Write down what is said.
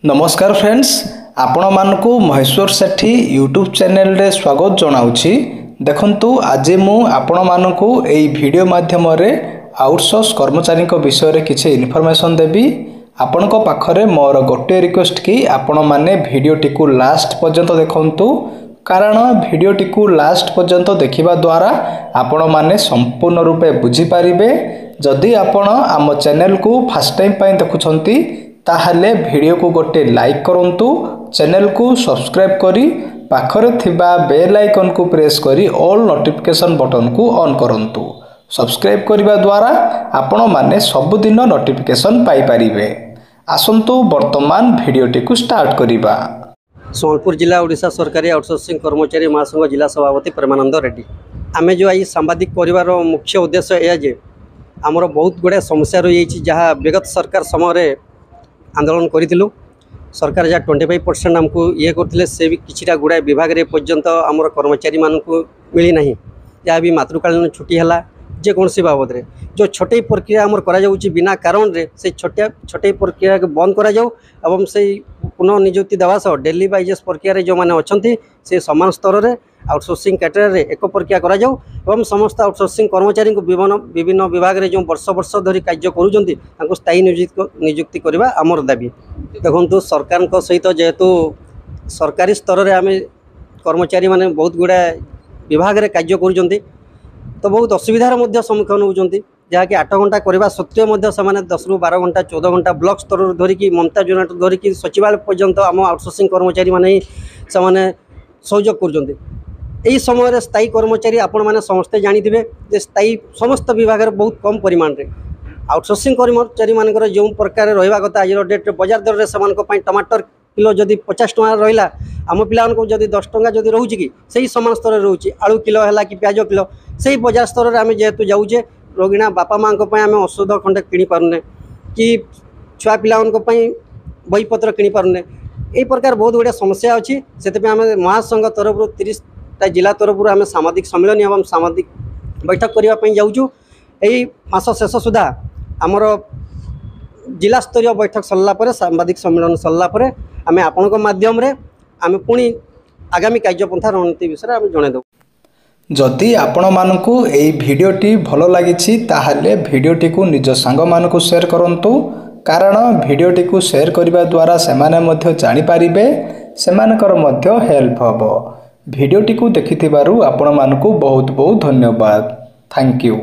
नमस्कार फ्रेंड्स, आपण मानकु महेश्वर सेठी YouTube channel रे स्वागत जनाउछि। देखंतु आज मु आपण मानकु एई वीडियो माध्यम रे आउटसोर्स कर्मचारी को विषय रे किछि इन्फॉर्मेशन देबी। आपण को पाखरे मोर गोटे रिक्वेस्ट कि आपण माने वीडियो टिकु लास्ट पर्यंत देखंतु, कारण वीडियो टिकु लास्ट पर्यंत देखिबा द्वारा आपण माने संपूर्ण रूपे बुझी पारिबे। जदि आपण आम चैनल को फर्स्ट टाइम पय देखुछंती ताहले वीडियो को गोटे लाइक करंतु, चैनल को सब्सक्राइब करी पाखरे थिबा बेल आइकन को प्रेस करी ऑल नोटिफिकेशन बटन को ऑन करंतु। सब्सक्राइब करिबा द्वारा आपण माने सब दिन नोटिफिकेशन पाई परिबे। आसंतु वर्तमान वीडियोटी को स्टार्ट करिबा। सोनपुर जिला ओडिशा सरकारी आउटसोर्सिंग कर्मचारी महासंघ जिला सभापति प्रेमानंद रेड्डी। आमे जो आई सांबादिक परिवार मुख्य उद्देश्य यह जे आमर बहुत गुड़े समस्या रही जहाँ विगत सरकार समय आंदोलन करूँ। सरकार जहाँ 25% आमको ये करते से भी किछिटा गुड़ाए विभाग रे पर्यंत आमर कर्मचारी मानक मिली नहीं। जहाँ भी मातृकालीन छुट्टी है जेकोसी बाबद रे जो छोटे प्रक्रिया आमर करा जाउची बिना कारण रे से छोटे प्रक्रिया के बंद करा जाऊ एवं से पुनः नियुक्ति देवा सह डेली वाइजेस प्रक्रिया रे जो माने अछंती से समान स्तर रे आउटसोर्सिंग कैटेगरी रे एक प्रक्रिया करा जाऊ एवं समस्त आउटसोर्सिंग कर्मचारी को विभिन्न विभाग रे जो वर्ष वर्ष धरी कार्य करूजंती तांको स्थायी नियुक्ति करबा आमर दाबी। देखंतु सरकार को सहित जेहेतु सरकारी स्तर रे आमे कर्मचारी माने बहुत गुडा विभाग रे कार्य करूजंती तो बहुत असुविधार मध्य सम्मुखीन होउजंती। जहाँकि 8 घंटा करने सत्वे से 10 रु 12 घंटा 14 घंटा ब्लॉक स्तर धरिकी ममता योजना धरिकी सचिवालय पर्यंत आम आउटसोर्सिंग कर्मचारी माने सहयोग कर समय स्थायी कर्मचारी आपण मैंने समस्ते जानिथिबे जे स्थायी समस्त विभाग बहुत कम परिमाण रे आउटसोर्सिंग कर्मचारी मानकर जो प्रकार रहा कथा आज डेट बजार दर रे समानक टमाटर किलो जदि 50 टଙ୍କା रहा आम पिला जदि 10 टଙ୍କା जदि रोचे कि सही समान स्तर रोचे आलू किलो है कि प्याज किलो से बजार स्तर में आम जेहेतु जाऊे रोगिणा बापा माँ आम औषध खंडे किणी पारुने कि छुआ पिला बहीपत्र किणी पारुने यही प्रकार बहुत गुड़िया समस्या अच्छी से आम महासंघ तरफ 30टा जिला तरफ आम सामाजिक सम्मेलन एवं सामाजिक बैठक करने जाऊँ। यही मास शेष सुधा आमर जिला स्तरीय बैठक सरला सांबादिक सम्मेलन सरला आम आपण माध्यम आम पुणी आगामी कार्यपंथा रणनीति विषय आम जनईदेव। जदि आपण मानकु एई भिडियोटी भलो लागिछि ताहाले भिडियोटी को निज सांग मानकु शेयर करंतु, कारण भिडियोटी को शेयर करिबा द्वारा सेमाने मध्य जानि पारिबे, सेमानकर मध्य हेल्प हबो। भिडियोटी को देखिथिबारु आपण मानकु बहुत बहुत धन्यवाद। Thank you.